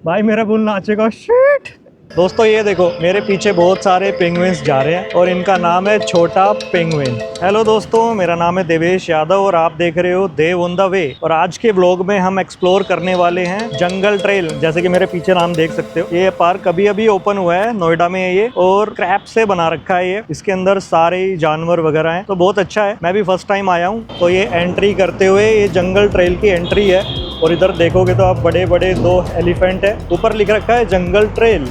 भाई मेरा bull नाचेगा। Shit. दोस्तों ये देखो मेरे पीछे बहुत सारे पेंगुइन्स जा रहे हैं और इनका नाम है छोटा पेंगुइन। हेलो दोस्तों, मेरा नाम है देवेश यादव और आप देख रहे हो देव ऑन द वे। और आज के व्लॉग में हम एक्सप्लोर करने वाले हैं जंगल ट्रेल। जैसे कि मेरे पीछे नाम देख सकते हो, ये पार्क अभी अभी ओपन हुआ है, नोएडा में है ये, और क्रैप से बना रखा है ये। इसके अंदर सारे जानवर वगैरह हैं, तो बहुत अच्छा है। मैं भी फर्स्ट टाइम आया हूँ। तो ये एंट्री करते हुए ये जंगल ट्रेल की एंट्री है और इधर देखोगे तो आप बड़े बड़े 2 एलिफेंट है। ऊपर लिख रखा है जंगल ट्रेल।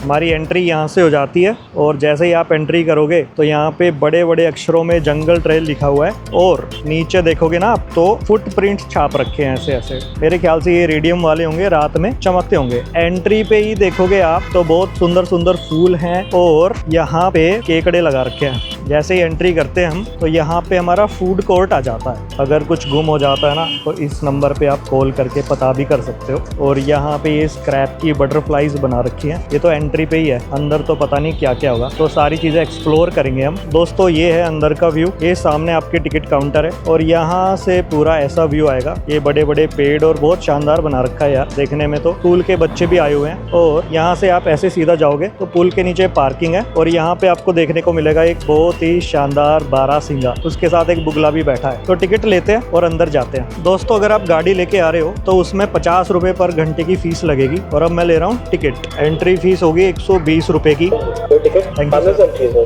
हमारी एंट्री यहाँ से हो जाती है और जैसे ही आप एंट्री करोगे तो यहाँ पे बड़े बड़े अक्षरों में जंगल ट्रेल लिखा हुआ है और नीचे देखोगे ना आप तो फुटप्रिंट छाप रखे हैं ऐसे ऐसे। मेरे ख्याल से ये रेडियम वाले होंगे, रात में चमकते होंगे। एंट्री पे ही देखोगे आप तो बहुत सुंदर सुंदर फूल हैं और यहाँ पे केकड़े लगा रखे हैं। जैसे ही एंट्री करते हैं हम तो यहाँ पे हमारा फूड कोर्ट आ जाता है। अगर कुछ गुम हो जाता है ना तो इस नंबर पे आप कॉल करके पता भी कर सकते हो। और यहाँ पे ये स्क्रैप की बटरफ्लाईज बना रखी हैं। ये तो एंट्री पे ही है, अंदर तो पता नहीं क्या क्या होगा। तो सारी चीजें एक्सप्लोर करेंगे हम। दोस्तों ये है अंदर का व्यू। ये सामने आपके टिकट काउंटर है और यहाँ से पूरा ऐसा व्यू आएगा। ये बड़े बड़े पेड़ और बहुत शानदार बना रखा है यार देखने में। तो स्कूल के बच्चे भी आए हुए हैं। और यहाँ से आप ऐसे सीधा जाओगे तो पुल के नीचे पार्किंग है और यहाँ पे आपको देखने को मिलेगा एक बहुत ही शानदार बारहसिंगा, उसके साथ एक बुगला भी बैठा है। तो टिकट लेते हैं और अंदर जाते हैं। दोस्तों अगर आप गाड़ी लेके आ रहे हो तो उसमें 50 रुपए पर घंटे की फीस लगेगी और अब मैं ले रहा हूँ टिकट। एंट्री फीस होगी 120 रुपए की।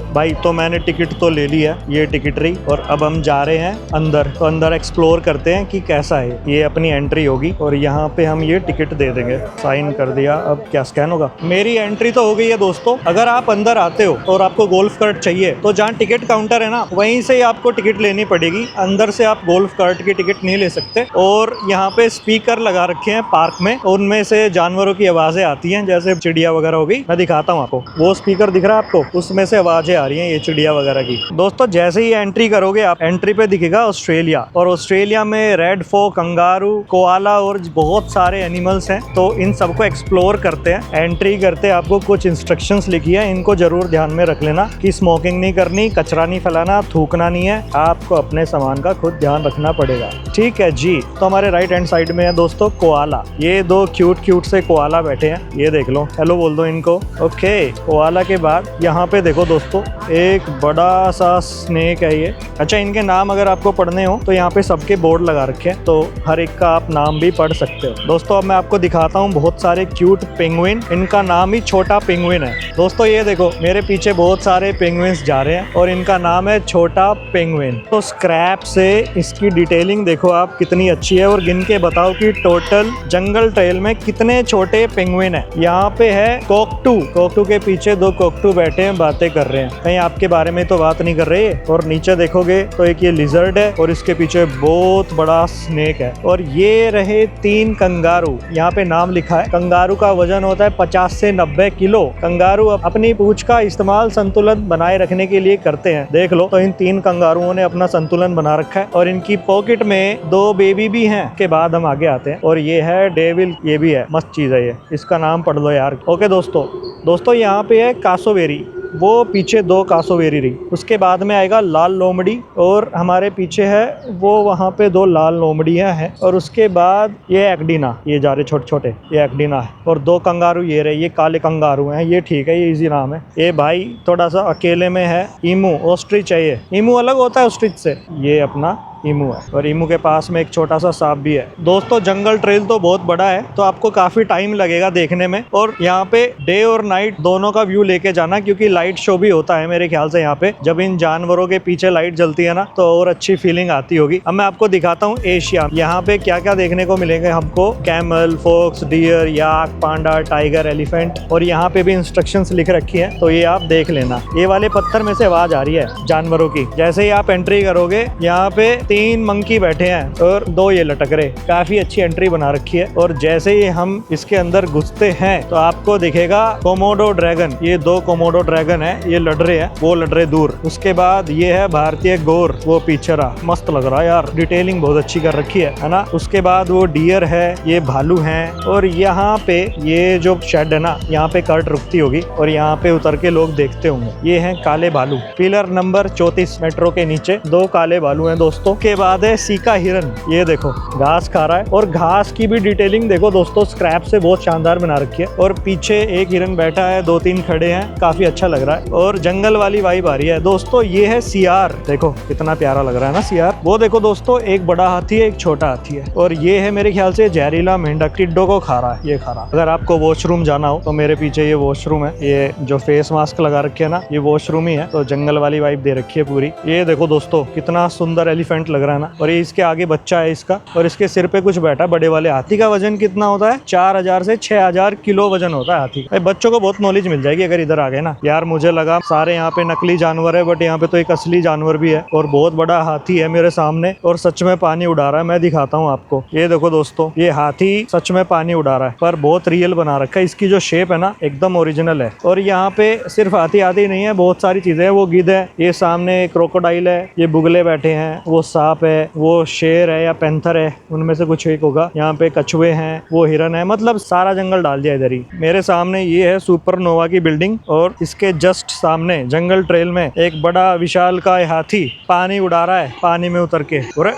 भाई तो मैंने टिकट तो ले लिया, ये टिकट रही। और अब हम जा रहे हैं अंदर। तो अंदर एक्सप्लोर करते हैं कि कैसा है। ये अपनी एंट्री होगी और यहाँ पे हम ये टिकट दे देंगे। साइन कर दिया, अब क्या स्कैन होगा। मेरी एंट्री तो हो गई है दोस्तों। अगर आप अंदर आते हो और आपको गोल्फ कार्ट चाहिए तो जहाँ टिकट काउंटर है ना वहीं से आपको टिकट लेनी पड़ेगी। अंदर से आप गोल्फ कार्ट की टिकट नहीं ले सकते। और यहाँ पे स्पीकर लगा रखे हैं पार्क में, उनमें से जानवरों की आवाजें आती हैं, जैसे चिड़िया वगैरह होगी। मैं दिखाता हूँ आपको, वो स्पीकर दिख रहा है आपको, उसमें से आवाजें आ रही हैं ये चिड़िया वगैरह की। दोस्तों जैसे ही एंट्री करोगे आप, एंट्री पे दिखेगा ऑस्ट्रेलिया। और ऑस्ट्रेलिया में रेड फोक, कंगारू, कोआला और बहुत सारे एनिमल्स हैं। तो इन सबको एक्सप्लोर करते हैं। एंट्री करते आपको कुछ इंस्ट्रक्शंस लिखी है, इनको जरूर ध्यान में रख लेना कि स्मोकिंग नहीं करनी, कचरा नहीं फैलाना, थूकना नहीं है। आपको अपने सामान का खुद ध्यान रखना पड़ेगा, ठीक है जी। तो हमारे राइट हैंड साइड में है दोस्तों कोआला। ये 2 क्यूट से कोआला बैठे हैं, ये देख लो, हेलो बोल दो इनको। ओके, कोआला के बाद यहाँ पे देखो दोस्तों एक बड़ा सा स्नेक है ये। अच्छा, इनके नाम अगर आपको पढ़ने हो तो यहाँ पे सबके बोर्ड लगा रखे हैं, तो हर एक का आप नाम भी पढ़ सकते हो। दोस्तों अब मैं आपको दिखाता हूँ बहुत सारे क्यूट पेंगुइन। इनका नाम ही छोटा पेंगुइन है। दोस्तों ये देखो मेरे पीछे बहुत सारे पेंगुइन्स जा रहे हैं और इनका नाम है छोटा पेंगुइन। तो स्क्रैप से इसकी डिटेलिंग देखो आप कितनी अच्छी है और गिन के बताओ कि टोटल जंगल ट्रेल में कितने छोटे पेंगुइन है। यहाँ पे है कोकटू के पीछे 2 कोकटू बैठे हैं, बातें कर रहे हैं। कहीं आपके बारे में तो बात नहीं कर रहे। और नीचे देखोगे तो एक ये लिजर्ड है और इसके पीछे बहुत बड़ा स्नेक है। और ये रहे 3 कंगारू, यहाँ पे नाम लिखा है। कंगारू का वजन होता है 50 से 90 किलो। कंगारू अपनी पूंछ का इस्तेमाल संतुलन बनाए रखने के लिए करते हैं। देख लो, तो इन 3 कंगारुओं ने अपना संतुलन बना रखा है और इनकी पॉकेट में 2 बेबी भी हैं। के बाद हम आगे आते हैं और ये है डेविल, ये भी है, मस्त चीज है ये, इसका नाम पढ़ लो यार। ओके दोस्तों यहाँ पे है कासोवेरी, वो पीछे 2 कासोवेरी रही। उसके बाद में आएगा लाल लोमड़ी और हमारे पीछे है वो, वहाँ पे 2 लाल लोमड़ियाँ हैं। और उसके बाद ये एक्डिना, ये जा रहे छोटे छोटे, ये एक्डिना है। और 2 कंगारू ये रहे, ये काले कंगारू हैं, ये ठीक है, ये इजी नाम है। ये भाई थोड़ा सा अकेले में है ईमू, ऑस्ट्रिच है ये। ईमू अलग होता है ऑस्ट्रिच से, ये अपना ईमू है। और ईमू के पास में एक छोटा सा सांप भी है। दोस्तों जंगल ट्रेल तो बहुत बड़ा है, तो आपको काफी टाइम लगेगा देखने में। और यहाँ पे डे और नाइट दोनों का व्यू लेके जाना, क्योंकि लाइट शो भी होता है मेरे ख्याल से। यहाँ पे जब इन जानवरों के पीछे लाइट जलती है ना तो और अच्छी फीलिंग आती होगी। अब मैं आपको दिखाता हूँ एशिया, यहाँ पे क्या क्या देखने को मिलेंगे हमको। कैमल, फोक्स, डियर, याक, पांडा, टाइगर, एलिफेंट। और यहाँ पे भी इंस्ट्रक्शंस लिख रखी है, तो ये आप देख लेना। ये वाले पत्थर में से आवाज आ रही है जानवरों की। जैसे ही आप एंट्री करोगे यहाँ पे 3 मंकी बैठे हैं और 2 ये लटक रहे। काफी अच्छी एंट्री बना रखी है। और जैसे ही हम इसके अंदर घुसते हैं तो आपको दिखेगा कोमोडो ड्रैगन। ये 2 कोमोडो ड्रैगन है, ये लड़ रहे हैं, वो लड़ रहे दूर। उसके बाद ये है भारतीय गोर, वो पीछे रहा। मस्त लग रहा है यार, डिटेलिंग बहुत अच्छी कर रखी है ना। उसके बाद वो डियर है, ये भालू है। और यहाँ पे ये जो शेड है ना, यहाँ पे कार्ट रुकती होगी और यहाँ पे उतर के लोग देखते होंगे। ये हैं काले भालू। पिलर नंबर 34 मेट्रो के नीचे 2 काले भालू हैं दोस्तों। के बाद है सीका हिरन, ये देखो घास खा रहा है और घास की भी डिटेलिंग देखो दोस्तों, स्क्रैप से बहुत शानदार बना रखी है। और पीछे एक हिरन बैठा है, 2-3 खड़े हैं, काफी अच्छा लग रहा है और जंगल वाली वाइब आ रही है। दोस्तों ये है सियार, देखो कितना प्यारा लग रहा है ना सियार। वो देखो दोस्तों, एक बड़ा हाथी है, एक छोटा हाथी है और ये है मेरे ख्याल से जहरीला मेंढक, टिड्डों को खा रहा है, ये खा रहा है। अगर आपको वॉशरूम जाना हो तो मेरे पीछे ये वॉशरूम है, ये जो फेस मास्क लगा रखे है ना, ये वॉशरूम ही है। तो जंगल वाली वाइब दे रखी है पूरी। ये देखो दोस्तों कितना सुंदर एलिफेंट लग रहा है ना, और ये इसके आगे बच्चा है इसका और इसके सिर पे कुछ बैठा। बड़े वाले हाथी का वजन कितना होता है? 4000 से 6000 किलो वजन होता है हाथी का। बच्चों को बहुत नॉलेज मिल जाएगी अगर इधर आ गए ना यार। मुझे लगा सारे यहाँ पे नकली जानवर है, बट यहाँ पे तो एक असली जानवर भी है और बहुत बड़ा हाथी है मेरे सामने और सच में पानी उड़ा रहा है। मैं दिखाता हूँ आपको, ये देखो दोस्तों, ये हाथी सच में पानी उड़ा रहा है, पर बहुत रियल बना रखा है। इसकी जो शेप है ना एकदम ओरिजिनल है। और यहाँ पे सिर्फ हाथी नहीं है, बहुत सारी चीजें हैं। वो गिद्ध है, ये सामने क्रोकोडाइल है, ये बुगले बैठे हैं, वो सांप है, वो शेर है या पैंथर है, उनमें से कुछ एक होगा। यहाँ पे कछुए हैं, वो हिरन है, मतलब सारा जंगल डाल दिया इधर ही। मेरे सामने ये है सुपरनोवा की बिल्डिंग और इसके जस्ट सामने जंगल ट्रेल में एक बड़ा विशाल का हाथी पानी उड़ा रहा है, पानी में उतर के। अरे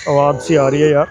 आवाज सी आ रही है यार,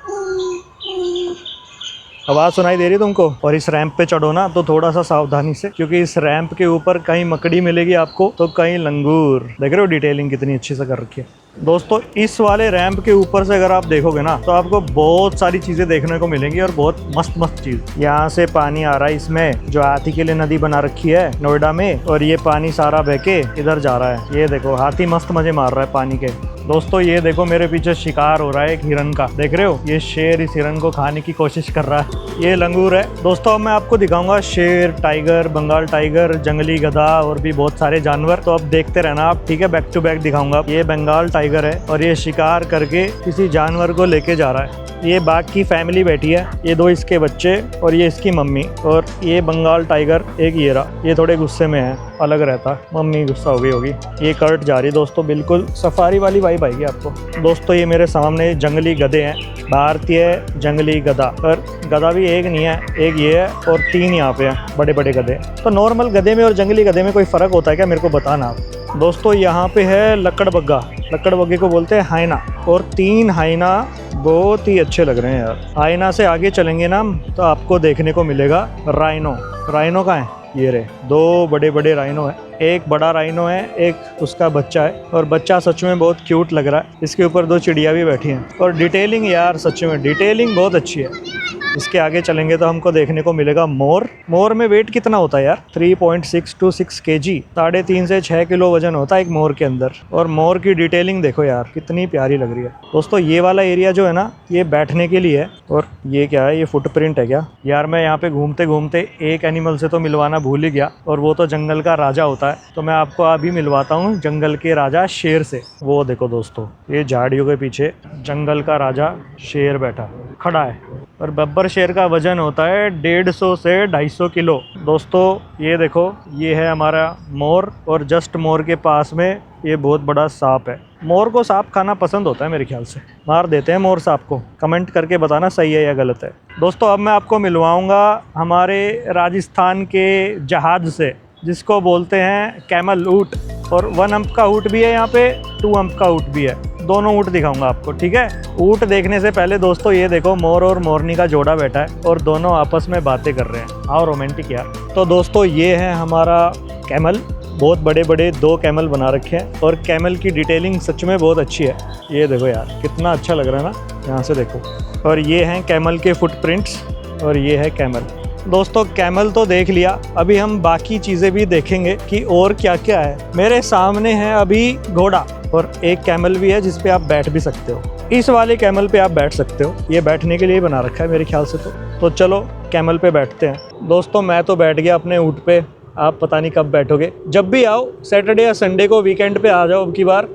आवाज़ सुनाई दे रही है तुमको? और इस रैंप पे चढ़ो ना तो थोड़ा सा सावधानी से, क्योंकि इस रैंप के ऊपर कहीं मकड़ी मिलेगी आपको तो कहीं लंगूर। देख रहे हो डिटेलिंग कितनी अच्छी से कर रखी है दोस्तों। इस वाले रैंप के ऊपर से अगर आप देखोगे ना तो आपको बहुत सारी चीजें देखने को मिलेंगी और बहुत मस्त मस्त चीज। यहाँ से पानी आ रहा है इसमें, जो हाथी के लिए नदी बना रखी है नोएडा में, और ये पानी सारा बह के इधर जा रहा है। ये देखो हाथी मस्त मजे मार रहा है पानी के। दोस्तों ये देखो मेरे पीछे शिकार हो रहा है एक हिरन का, देख रहे हो? ये शेर इस हिरन को खाने की कोशिश कर रहा है। ये लंगूर है दोस्तों। अब मैं आपको दिखाऊंगा शेर, टाइगर, बंगाल टाइगर, जंगली गधा और भी बहुत सारे जानवर, तो अब देखते रहना आप, ठीक है? बैक टू बैक दिखाऊंगा। ये बंगाल टाइगर है और ये शिकार करके किसी जानवर को लेके जा रहा है। ये बाघ की फैमिली बैठी है, ये 2 इसके बच्चे और ये इसकी मम्मी। और ये बंगाल टाइगर एक ये रहा, ये थोड़े गुस्से में है, अलग रहता है, मम्मी गुस्सा हो गई होगी। ये कर्ट जा रही है दोस्तों, बिल्कुल सफारी वाली वाइब आएगी आपको। दोस्तों ये मेरे सामने जंगली गधे हैं, भारतीय जंगली गधा। पर गधा भी एक नहीं है, एक ये है और 3 यहाँ पे हैं बड़े बड़े गधे। तो नॉर्मल गधे में और जंगली गधे में कोई फ़र्क होता है क्या? मेरे को बताना आप। दोस्तों यहाँ पे है लकड़बग्गा, लकड़बग्गे को बोलते हैं हाइना, और 3 हाइना बहुत ही अच्छे लग रहे हैं यार। हाइना से आगे चलेंगे ना तो आपको देखने को मिलेगा राइनो। राइनो कहाँ है? ये रहे, 2 बड़े बड़े राइनो है, एक बड़ा राइनो है, एक उसका बच्चा है और बच्चा सच में बहुत क्यूट लग रहा है। इसके ऊपर 2 चिड़िया भी बैठी हैं और डिटेलिंग यार सच में डिटेलिंग बहुत अच्छी है। इसके आगे चलेंगे तो हमको देखने को मिलेगा मोर। मोर में वेट कितना होता है यार? 3.626 kg, 3.5 से 6 किलो वजन होता है एक मोर के अंदर। और मोर की डिटेलिंग देखो यार कितनी प्यारी लग रही है दोस्तों। ये वाला एरिया जो है ना ये बैठने के लिए है। और ये क्या है? ये फुटप्रिंट है क्या यार? मैं यहाँ पे घूमते घूमते एक एनिमल से तो मिलवाना भूल ही गया, और वो तो जंगल का राजा होता है। तो मैं आपको अभी मिलवाता हूँ जंगल के राजा शेर से। वो देखो दोस्तों, ये झाड़ियों के पीछे जंगल का राजा शेर बैठा खड़ा है और बब्बर शेर का वजन होता है 150 से 250 किलो। दोस्तों ये देखो, ये है हमारा मोर और जस्ट मोर के पास में ये बहुत बड़ा सांप है। मोर को सांप खाना पसंद होता है मेरे ख्याल से, मार देते हैं मोर सांप को। कमेंट करके बताना सही है या गलत है। दोस्तों अब मैं आपको मिलवाऊंगा हमारे राजस्थान के जहाज से, जिसको बोलते हैं कैमल ऊँट। और 1 अंप का ऊँट भी है यहाँ पे, 2 अंप का ऊँट भी है। दोनों ऊँट दिखाऊंगा आपको, ठीक है? ऊँट देखने से पहले दोस्तों ये देखो, मोर और मोरनी का जोड़ा बैठा है और दोनों आपस में बातें कर रहे हैं। आओ रोमांटिक यार। तो दोस्तों ये है हमारा कैमल, बहुत बड़े बड़े 2 कैमल बना रखे हैं और कैमल की डिटेलिंग सच में बहुत अच्छी है। ये देखो यार कितना अच्छा लग रहा है ना, यहाँ से देखो। और ये हैं कैमल के फुटप्रिंट्स और ये है कैमल। दोस्तों कैमल तो देख लिया, अभी हम बाकी चीज़ें भी देखेंगे कि और क्या क्या है। मेरे सामने है अभी घोड़ा और एक कैमल भी है जिस पे आप बैठ भी सकते हो। इस वाले कैमल पे आप बैठ सकते हो, ये बैठने के लिए बना रखा है मेरे ख्याल से। तो चलो कैमल पे बैठते हैं। दोस्तों मैं तो बैठ गया अपने ऊँट पे, आप पता नहीं कब बैठोगे। जब भी आओ सैटरडे या संडे को, वीकेंड पे आ जाओ अब की बार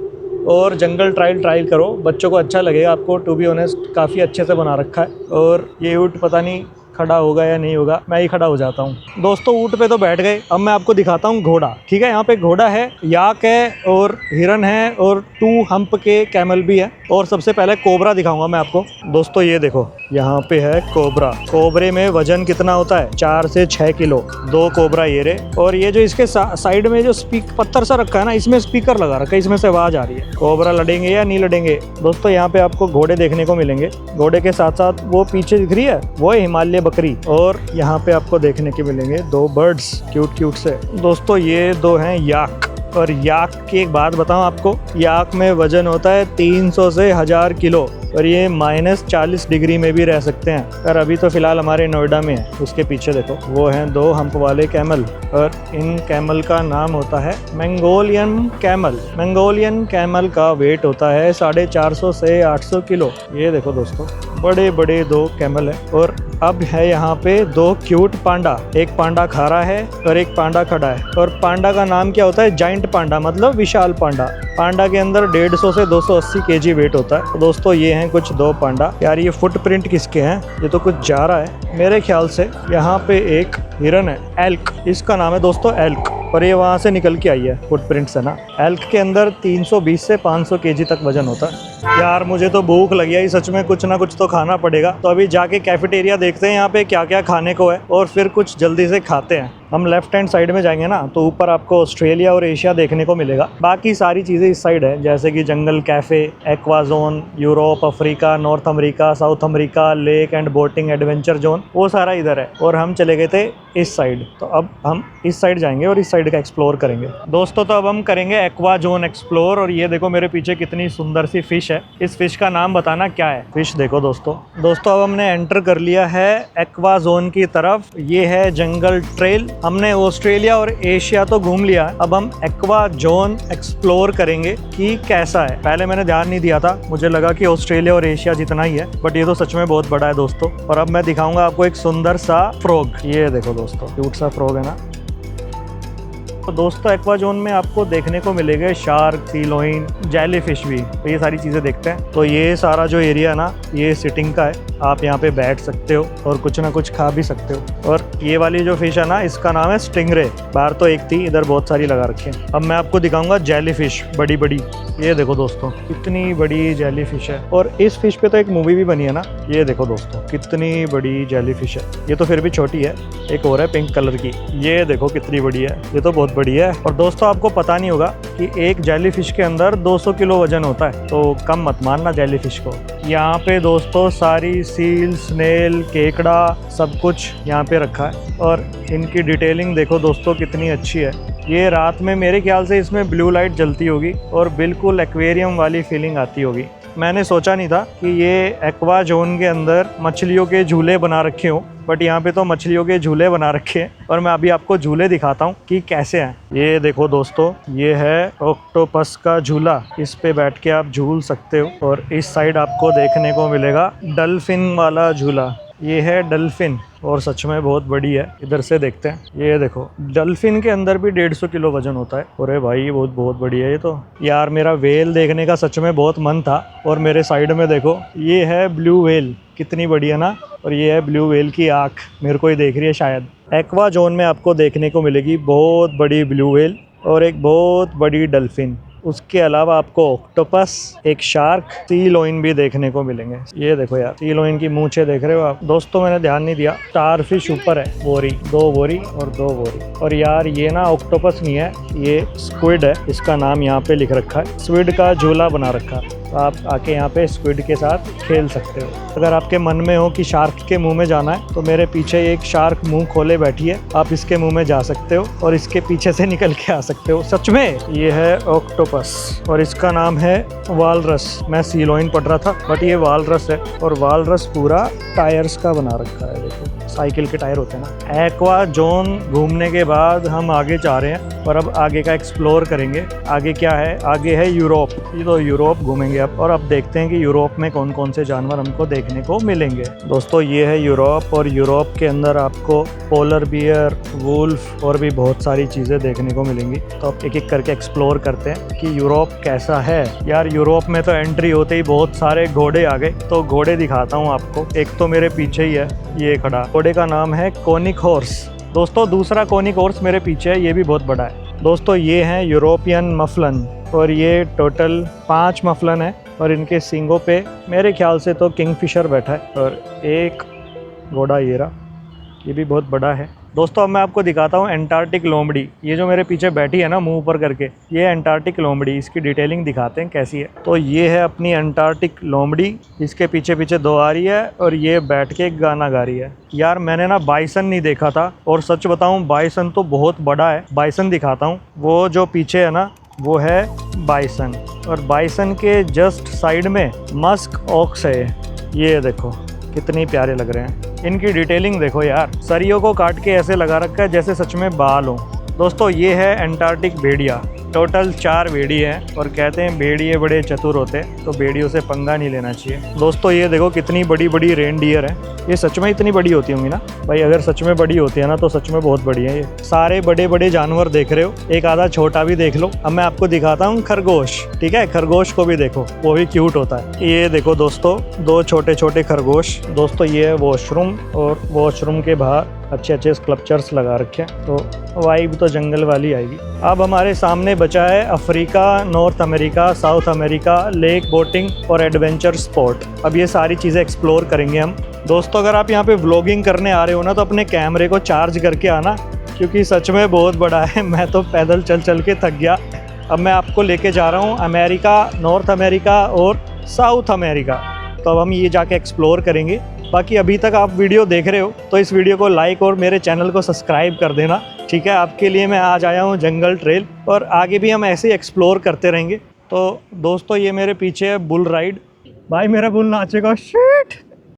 और जंगल ट्रायल करो, बच्चों को अच्छा लगेगा आपको। टू बी ऑनेस्ट काफ़ी अच्छे से बना रखा है। और ये ऊँट पता नहीं खड़ा होगा या नहीं होगा, मैं ही खड़ा हो जाता हूँ। दोस्तों ऊँट पे तो बैठ गए, अब मैं आपको दिखाता हूँ घोड़ा। ठीक है, यहाँ पे घोड़ा है, याक है और हिरन है और 2 हम्प के कैमल भी है, और सबसे पहले कोबरा दिखाऊंगा मैं आपको। दोस्तों ये देखो, यहाँ पे है कोबरा। कोबरे में वजन कितना होता है? 4 से 6 किलो। 2 कोबरा ये रे, और ये जो इसके साइड में जो पत्थर सा रखा है ना, इसमें स्पीकर लगा रखा है, इसमें से आवाज आ रही है। कोबरा लड़ेंगे या नहीं लड़ेंगे? दोस्तों यहाँ पे आपको घोड़े देखने को मिलेंगे। घोड़े के साथ साथ वो पीछे दिख रही है, वो है हिमालय बकरी। और यहाँ पे आपको देखने के मिलेंगे 2 बर्ड्स क्यूट क्यूट से। दोस्तों ये 2 हैं याक। और याक की एक बात बताऊं आपको, याक में वजन होता है 300 से 1000 किलो, और ये -40 डिग्री में भी रह सकते हैं। और अभी तो फिलहाल हमारे नोएडा में है। उसके पीछे देखो, वो हैं 2 हम्प वाले कैमल, और इन कैमल का नाम होता है मंगोलियन कैमल। मंगोलियन कैमल का वेट होता है 450 से 800 किलो। ये देखो दोस्तों, बड़े बड़े 2 कैमल है। और अब है यहाँ पे 2 क्यूट पांडा। एक पांडा खड़ा है और एक पांडा खड़ा है। और पांडा का नाम क्या होता है? जाइंट पांडा, मतलब विशाल पांडा। पांडा के अंदर 150 से 280 केजी वेट होता है। तो दोस्तों ये हैं कुछ 2 पांडा। यार ये फुटप्रिंट किसके हैं? ये तो कुछ जा रहा है मेरे ख्याल से। यहाँ पे एक हिरन है, एल्क, इसका नाम है दोस्तों एल्क, और ये वहाँ से निकल के आई है फुटप्रिंट से ना। एल्क के अंदर 320 से 500 केजी तक वजन होता है। यार मुझे तो भूख लगी है, सच में कुछ ना कुछ तो खाना पड़ेगा। तो अभी जाके कैफेटेरिया देखते हैं यहाँ पे क्या क्या खाने को है, और फिर कुछ जल्दी से खाते हैं। हम लेफ्ट हैंड साइड में जाएंगे ना, तो ऊपर आपको ऑस्ट्रेलिया और एशिया देखने को मिलेगा। बाकी सारी चीज़ें इस साइड है, जैसे कि jungle cafe, aqua zone, Europe, Africa, North America, South America, lake and boating adventure zone, वो सारा इधर है। और हम चले गए थे इस साइड, तो अब हम इस साइड जाएंगे और इस साइड का एक्सप्लोर करेंगे। दोस्तों तो अब हम करेंगे एक्वा जोन एक्सप्लोर। और ये देखो मेरे पीछे कितनी सुंदर सी फिश है। इस फिश का नाम बताना क्या है? फिश देखो दोस्तों। दोस्तों अब हमने एंटर कर लिया है एक्वा जोन की तरफ। ये है जंगल ट्रेल। हमने ऑस्ट्रेलिया और एशिया तो घूम लिया, अब हम एक्वा जोन एक्सप्लोर करेंगे कि कैसा है। पहले मैंने ध्यान नहीं दिया था, मुझे लगा कि ऑस्ट्रेलिया और एशिया जितना ही है, बट ये तो सच में बहुत बड़ा है दोस्तों। और अब मैं दिखाऊंगा आपको एक सुंदर सा फ्रॉग। ये देखो दोस्तों, क्यूट सा फ्रॉग है ना। तो दोस्तों एक्वा जोन में आपको देखने को मिलेगा शार्क, सीलोइन, जेली फिश भी। तो ये सारी चीज़ें देखते हैं। तो ये सारा जो एरिया है ना, ये सिटिंग का है, आप यहाँ पे बैठ सकते हो और कुछ ना कुछ खा भी सकते हो। और ये वाली जो फिश है ना, इसका नाम है स्टिंगरे। बाहर तो एक थी, इधर बहुत सारी लगा रखी है। अब मैं आपको दिखाऊंगा जेली फिश, बड़ी बड़ी। ये देखो दोस्तों, कितनी बड़ी जेली फिश है। और इस फिश पे तो एक मूवी भी बनी है ना। ये देखो दोस्तों, कितनी बड़ी जेली फिश है। ये तो फिर भी छोटी है, एक और है पिंक कलर की। ये देखो कितनी बड़ी है, ये तो बहुत बड़ी है। और दोस्तों आपको पता नहीं होगा कि एक जेली फिश के अंदर 200 किलो वजन होता है, तो कम मत मानना जेली फिश को। यहाँ पे दोस्तों सारी सील, स्नेल, केकड़ा, सब कुछ यहाँ पे रखा है। और इनकी डिटेलिंग देखो दोस्तों कितनी अच्छी है। ये रात में मेरे ख्याल से इसमें ब्लू लाइट जलती होगी और बिल्कुल एक्वेरियम वाली फीलिंग आती होगी। मैंने सोचा नहीं था कि ये एक्वा जोन के अंदर मछलियों के झूले बना रखे हों, बट यहाँ पे तो मछलियों के झूले बना रखे हैं। और मैं अभी आपको झूले दिखाता हूँ कि कैसे हैं। ये देखो दोस्तों, ये है ऑक्टोपस का झूला। इस पे बैठ के आप झूल सकते हो। और इस साइड आपको देखने को मिलेगा डल्फिन वाला झूला। ये है डल्फिन, और सच में बहुत बड़ी है। इधर से देखते हैं। ये देखो, डल्फिन के अंदर भी 150 किलो वजन होता है। अरे भाई ये बहुत बड़ी है ये तो। यार मेरा वेल देखने का सच में बहुत मन था। और मेरे साइड में देखो, ये है ब्लू वेल, कितनी बड़ी है ना। और ये है ब्लू वेल की आँख, मेरे को ही देख रही है शायद। एक्वा जोन में आपको देखने को मिलेगी बहुत बड़ी ब्लू वेल और एक बहुत बड़ी डल्फिन। उसके अलावा आपको ऑक्टोपस, एक शार्क, सीलोइन भी देखने को मिलेंगे। ये देखो यार, सीलोइन की मूंछें देख रहे हो आप। दोस्तों मैंने ध्यान नहीं दिया, स्टारफिश ऊपर है, बोरी, 2 बोरी और 2 बोरी। और यार ये ना ऑक्टोपस नहीं है, ये स्क्विड है। इसका नाम यहाँ पे लिख रखा है। स्क्विड का झूला बना रखा है, तो आप आके यहाँ पे स्क्विड के साथ खेल सकते हो। अगर आपके मन में हो कि शार्क के मुंह में जाना है, तो मेरे पीछे एक शार्क मुंह खोले बैठी है, आप इसके मुंह में जा सकते हो और इसके पीछे से निकल के आ सकते हो। सच में ये है ऑक्टोपस और इसका नाम है वालरस। मैं सीलोइन पढ़ रहा था, बट ये वालरस है। और वालरस पूरा टायर्स का बना रखा है, देखो साइकिल के टायर होते हैं ना। एक्वा जोन घूमने के बाद हम आगे जा रहे हैं और अब आगे का एक्सप्लोर करेंगे। आगे क्या है? आगे है यूरोप। ये तो यूरोप घूमेंगे अब, और अब देखते हैं कि यूरोप में कौन कौन से जानवर हमको देखने को मिलेंगे। दोस्तों ये है यूरोप, और यूरोप के अंदर आपको पोलर बियर, वुल्फ और भी बहुत सारी चीज़ें देखने को मिलेंगी। तो अब एक एक करके एक्सप्लोर करते हैं कि यूरोप कैसा है। यार यूरोप में तो एंट्री होते ही बहुत सारे घोड़े आ गए, तो घोड़े दिखाता हूँ आपको। एक तो मेरे पीछे ही है ये खड़ा, घोड़े का नाम है कोनिक हॉर्स। दोस्तों दूसरा कोनिक हॉर्स मेरे पीछे है, ये भी बहुत बड़ा है। दोस्तों ये हैं यूरोपियन मफलन, और ये टोटल 5 मफलन है, और इनके सींगों पे मेरे ख्याल से तो किंगफिशर बैठा है। और एक घोड़ा ये रहा, ये भी बहुत बड़ा है। दोस्तों अब मैं आपको दिखाता हूँ एंटार्क्टिक लोमड़ी। ये जो मेरे पीछे बैठी है ना मुंह ऊपर करके, ये एंटार्क्टिक लोमड़ी। इसकी डिटेलिंग दिखाते हैं कैसी है। तो ये है अपनी एंटार्क्टिक लोमड़ी, इसके पीछे पीछे 2 आ रही है, और ये बैठ के गाना गा रही है। यार मैंने ना बाइसन नहीं देखा था, और सच बताऊँ बाइसन तो बहुत बड़ा है। बाइसन दिखाता हूँ, वो जो पीछे है ना वो है बाइसन, और बाइसन के जस्ट साइड में मस्क ऑक्स है। ये देखो कितनी प्यारे लग रहे हैं। इनकी डिटेलिंग देखो यार, सरियों को काट के ऐसे लगा रखा है जैसे सच में बाल हो। दोस्तों ये है एंटार्क्टिक भेड़िया। टोटल 4 भेड़िए हैं, और कहते हैं भेड़िए बड़े चतुर होते हैं, तो भेड़ियों से पंगा नहीं लेना चाहिए। दोस्तों ये देखो कितनी बड़ी बड़ी रेनडियर है। ये सच में इतनी बड़ी होती होंगी ना भाई? अगर सच में बड़ी होती है ना तो सच में बहुत बड़ी है। ये सारे बड़े बड़े जानवर देख रहे हो, एक आधा छोटा भी देख लो। अब मैं आपको दिखाता हूँ खरगोश। ठीक है, खरगोश को भी देखो, वो भी क्यूट होता है। ये देखो दोस्तों 2 छोटे छोटे खरगोश। दोस्तों ये है वॉशरूम, और वॉशरूम के बाहर अच्छे अच्छे स्कल्पचर्स लगा रखे हैं, तो वाइब तो जंगल वाली आएगी। अब हमारे सामने बचा है Africa, North America, South America, lake boating और एडवेंचर स्पॉट। अब ये सारी चीज़ें एक्सप्लोर करेंगे हम। दोस्तों अगर आप यहाँ पे व्लॉगिंग करने आ रहे हो ना तो अपने कैमरे को चार्ज करके आना, क्योंकि सच में बहुत बड़ा है। मैं तो पैदल चल चल के थक गया। अब मैं आपको लेके जा रहा हूँ अमेरिका, नॉर्थ अमेरिका और साउथ अमेरिका। तो अब हम ये जाके एक्सप्लोर करेंगे। बाकी अभी तक आप वीडियो देख रहे हो तो इस वीडियो को लाइक और मेरे चैनल को सब्सक्राइब कर देना। ठीक है, आपके लिए मैं आज आया हूँ जंगल ट्रेल, और आगे भी हम ऐसे ही एक्सप्लोर करते रहेंगे। तो दोस्तों ये मेरे पीछे है बुल राइड। भाई मेरा बुल नाचेगा, शिट।